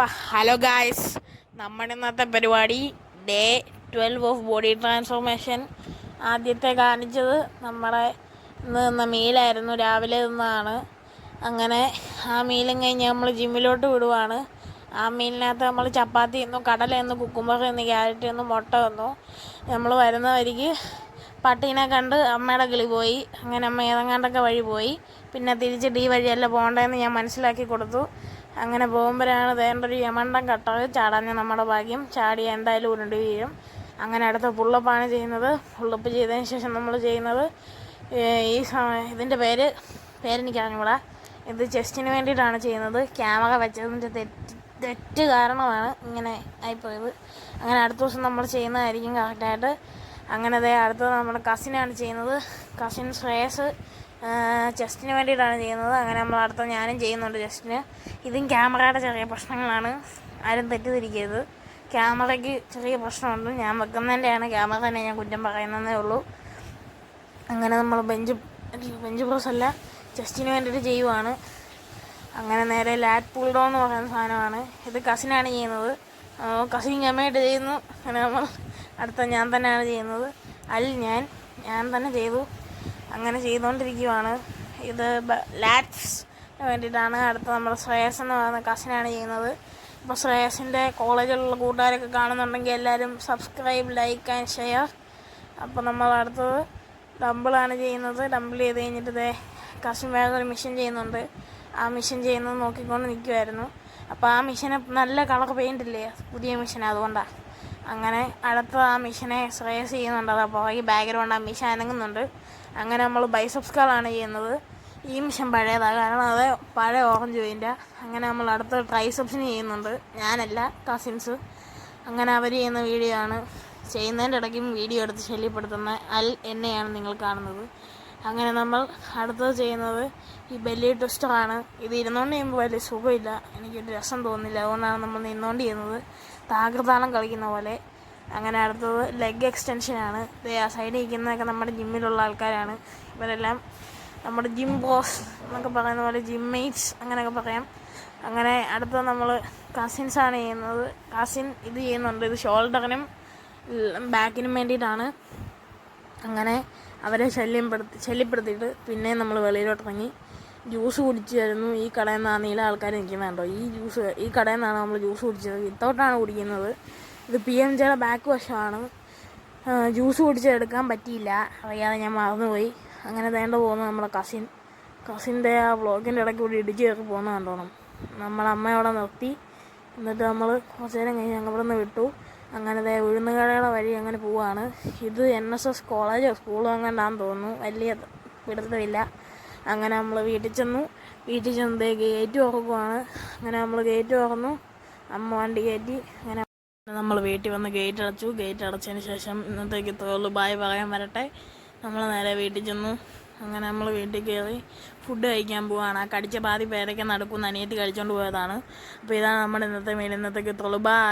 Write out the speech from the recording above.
Hello guys, നമ്മുടെ ഇന്നത്തെ പരിപാടി ഡേ 12 ഓഫ് ബോഡി ട്രാൻസ്ഫോർമേഷൻ. ആദ്യത്തെ കാണിച്ചത് നമ്മുടെ ഇന്ന് നിന്ന മീലായിരുന്നു, രാവിലെ നിന്നതാണ്. അങ്ങനെ ആ മീലും കഴിഞ്ഞ് നമ്മൾ ജിമ്മിലോട്ട് വിടുവാണ്. ആ മീലിനകത്ത് നമ്മൾ ചപ്പാത്തി തന്നു, കടല തന്നു, കുക്കുമ്പർ തന്നു, ക്യാരറ്റ് തന്നു, മുട്ട തന്നു. നമ്മൾ വരുന്ന വഴിക്ക് പട്ടീനെ കണ്ട് അമ്മയുടെ കിളി പോയി. അങ്ങനെ അമ്മ ഏതെങ്ങാണ്ടൊക്കെ വഴി പോയി. പിന്നെ തിരിച്ചിട്ട് ഈ വഴിയല്ല പോകേണ്ടതെന്ന് ഞാൻ മനസ്സിലാക്കി കൊടുത്തു. അങ്ങനെ പോകുമ്പോഴാണ് വേണ്ടൊരു യമണ്ടൻ കട്ടറ് ചാടാഞ്ഞ നമ്മുടെ ഭാഗ്യം. ചാടി എന്തായാലും ഉരുണ്ട് വീഴും. അങ്ങനെ അടുത്ത പുള്ളപ്പാണ് ചെയ്യുന്നത്. പുള്ളപ്പ് ചെയ്തതിന് ശേഷം നമ്മൾ ചെയ്യുന്നത് ഇതിൻ്റെ പേരെനിക്ക് അറിഞ്ഞൂടാ. ഇത് ചെസ്റ്റിന് വേണ്ടിയിട്ടാണ് ചെയ്യുന്നത്. ക്യാമറ വെച്ചതിൻ്റെ തെറ്റ് കാരണമാണ് ഇങ്ങനെ ആയിപ്പോയത്. അങ്ങനെ അടുത്ത ദിവസം നമ്മൾ ചെയ്യുന്നതായിരിക്കും കറക്റ്റായിട്ട്. അങ്ങനെ അടുത്തത് നമ്മുടെ കസിനാണ് ചെയ്യുന്നത്. കസിൻ ശ്രേയസ് ചെസ്റ്റിന് വേണ്ടിയിട്ടാണ് ചെയ്യുന്നത്. അങ്ങനെ നമ്മൾ അടുത്ത ഞാനും ചെയ്യുന്നുണ്ട് ചെസ്റ്റിന്. ഇതും ക്യാമറയുടെ ചെറിയ പ്രശ്നങ്ങളാണ്, ആരും തെറ്റിദ്ധരിക്കരുത്. ക്യാമറയ്ക്ക് ചെറിയ പ്രശ്നമുണ്ട്. ഞാൻ വെക്കുന്നതിൻ്റെയാണ്, ക്യാമറ തന്നെ ഞാൻ കുറ്റം പറയുന്നതേ ഉള്ളൂ. അങ്ങനെ നമ്മൾ ബെഞ്ച് പ്രസ് അല്ല, ചെസ്റ്റിന് വേണ്ടിയിട്ട് ചെയ്യുവാണ്. അങ്ങനെ നേരെ ലാറ്റ് പുൾ ഡൗൺ എന്ന് പറയുന്ന സാധനമാണ്. ഇത് കസിനാണ് ചെയ്യുന്നത്. കസിൻ ഗമയായിട്ട് ചെയ്യുന്നു. അങ്ങനെ നമ്മൾ അടുത്ത ഞാൻ തന്നെയാണ് ചെയ്യുന്നത്. ഞാൻ തന്നെ ചെയ്തു. അങ്ങനെ ചെയ്തുകൊണ്ടിരിക്കുവാണ്. ഇത് ലാറ്റ്സ് വേണ്ടിയിട്ടാണ്. അടുത്ത നമ്മുടെ ശ്രേയസ് എന്ന് പറയുന്ന കസിനാണ് ചെയ്യുന്നത്. അപ്പോൾ ശ്രേയസിൻ്റെ കോളേജിലുള്ള കൂട്ടുകാരൊക്കെ കാണുന്നുണ്ടെങ്കിൽ എല്ലാവരും സബ്സ്ക്രൈബ്, ലൈക്ക് ആൻഡ് ഷെയർ. അപ്പോൾ നമ്മൾ അടുത്തത് ഡംബിളാണ് ചെയ്യുന്നത്. ഡംബിൾ ചെയ്ത് കഴിഞ്ഞിട്ട് കസിൻ വേറെ ഒരു മിഷൻ ചെയ്യുന്നുണ്ട്. ആ മിഷൻ ചെയ്യുന്നത് നോക്കിക്കൊണ്ട് നിൽക്കുമായിരുന്നു. അപ്പോൾ ആ മിഷന് നല്ല കളർ പെയിൻ്റ് ഇല്ലേ, പുതിയ മിഷൻ, അതുകൊണ്ടാണ്. അങ്ങനെ അടുത്ത ആ മിഷനെ ശ്രേയസ് ചെയ്യുന്നുണ്ട്. അപ്പോൾ ഈ ബാക്ക്ഗ്രൗണ്ട് ആ മിഷൻ അനങ്ങുന്നുണ്ട്. അങ്ങനെ നമ്മൾ ബൈസെപ്സ് കാളാണ് ചെയ്യുന്നത്. ഈ മിഷൻ പഴയതാണ്, കാരണം അത് പഴയ ഓറഞ്ച് പെയിൻ്റാണ്. അങ്ങനെ നമ്മൾ അടുത്ത ട്രൈസെപ്സിന് ചെയ്യുന്നുണ്ട്. ഞാനല്ല, കസിൻസ്. അങ്ങനെ അവർ ചെയ്യുന്ന വീഡിയോ ആണ്. ചെയ്യുന്നതിൻ്റെ ഇടയ്ക്കും വീഡിയോ എടുത്ത് ശല്യപ്പെടുത്തുന്ന എന്നെയാണ് നിങ്ങൾ കാണുന്നത്. അങ്ങനെ നമ്മൾ അടുത്തത് ചെയ്യുന്നത് ഈ ബെല്ലി ട്വിസ്റ്ററാണ്. ഇത് ഇരുന്നുകൊണ്ട് ചെയ്യുമ്പോൾ വലിയ സുഖമില്ല, എനിക്കൊരു രസം തോന്നുന്നില്ല. അതുകൊണ്ടാണ് നമ്മൾ നിന്നുകൊണ്ട് ചെയ്യുന്നത്, താകൃതാളം കളിക്കുന്ന പോലെ. അങ്ങനെ അടുത്തത് ലെഗ് എക്സ്റ്റൻഷനാണ്. ആ സൈഡിൽ ഇരിക്കുന്നതൊക്കെ നമ്മുടെ ജിമ്മിലുള്ള ആൾക്കാരാണ്. ഇവരെല്ലാം നമ്മുടെ ജിം ബോസ് എന്നൊക്കെ പറയുന്ന പോലെ ജിം മേറ്റ്സ് അങ്ങനെയൊക്കെ പറയാം. അങ്ങനെ അടുത്തത് നമ്മൾ കസിൻസാണ് ചെയ്യുന്നത്. കസിൻ ഇത് ചെയ്യുന്നുണ്ട്. ഇത് ഷോൾഡറിനും ബാക്കിനും വേണ്ടിയിട്ടാണ്. അങ്ങനെ അവരെ ശല്യപ്പെടുത്തിയിട്ട് പിന്നെ നമ്മൾ വെളിയിലോട്ട് ഇറങ്ങി ജ്യൂസ് കുടിച്ചായിരുന്നു. ഈ കടയിൽ നിന്നാണ് നീല ആൾക്കാർ നിൽക്കുന്നുണ്ടോ, ഈ കടയിൽ നിന്നാണ് നമ്മൾ ജ്യൂസ് കുടിച്ചത്. വിത്തൗട്ടാണ് കുടിക്കുന്നത്. ഇത് PMJ ബാക്ക് വശമാണ്. ജ്യൂസ് കുടിച്ചെടുക്കാൻ പറ്റിയില്ല, അറിയാതെ ഞാൻ മറന്നുപോയി. അങ്ങനെ പോകുന്നു നമ്മുടെ കസിൻ്റെ ആ വ്ളോഗിൻ്റെ ഇടയ്ക്ക് കൂടി ഇടിച്ച് കയറി പോകുന്നത് കണ്ടോണം. നമ്മളമ്മയോടെ നിർത്തി. എന്നിട്ട് നമ്മൾ കുറച്ച് നേരം കഴിഞ്ഞ് ഞങ്ങൾ ഇവിടെ നിന്ന് വിട്ടു. അങ്ങനെ ഉഴുന്നുകടയുടെ വഴി അങ്ങനെ പോവുകയാണ്. ഇത് NSS കോളേജോ സ്കൂളോ അങ്ങനെയാണെന്ന് തോന്നുന്നു, വലിയ പിടുത്തമില്ല. അങ്ങനെ നമ്മൾ വീട്ടിൽ ചെന്ന് ഗേറ്റ് തുറക്കുവാണ്. അങ്ങനെ നമ്മൾ ഗേറ്റ് തുറന്നു, അമ്മ വണ്ടി കയറ്റി. അങ്ങനെ നമ്മൾ വീട്ടിൽ വന്ന് ഗേറ്റ് അടച്ചു. ഗേറ്റ് അടച്ചതിന് ശേഷം ഇന്നത്തേക്ക് ഇത്രയേ ഉള്ളൂ, ബായ് പറയാൻ വരട്ടെ. നമ്മൾ നേരെ വീട്ടിൽ ചെന്നു. അങ്ങനെ നമ്മൾ വീട്ടിൽ കയറി ഫുഡ് കഴിക്കാൻ പോവാണ്. ആ കടിച്ച പാതി പേരൊക്കെ നടക്കുന്ന അനിയത്തി കഴിച്ചുകൊണ്ട് പോയതാണ്. അപ്പോൾ ഇതാണ് നമ്മുടെ ഇന്നത്തെ മീൽ. ഇന്നത്തേക്ക് ഇത്രയേ ഉള്ളൂ, ബായ്.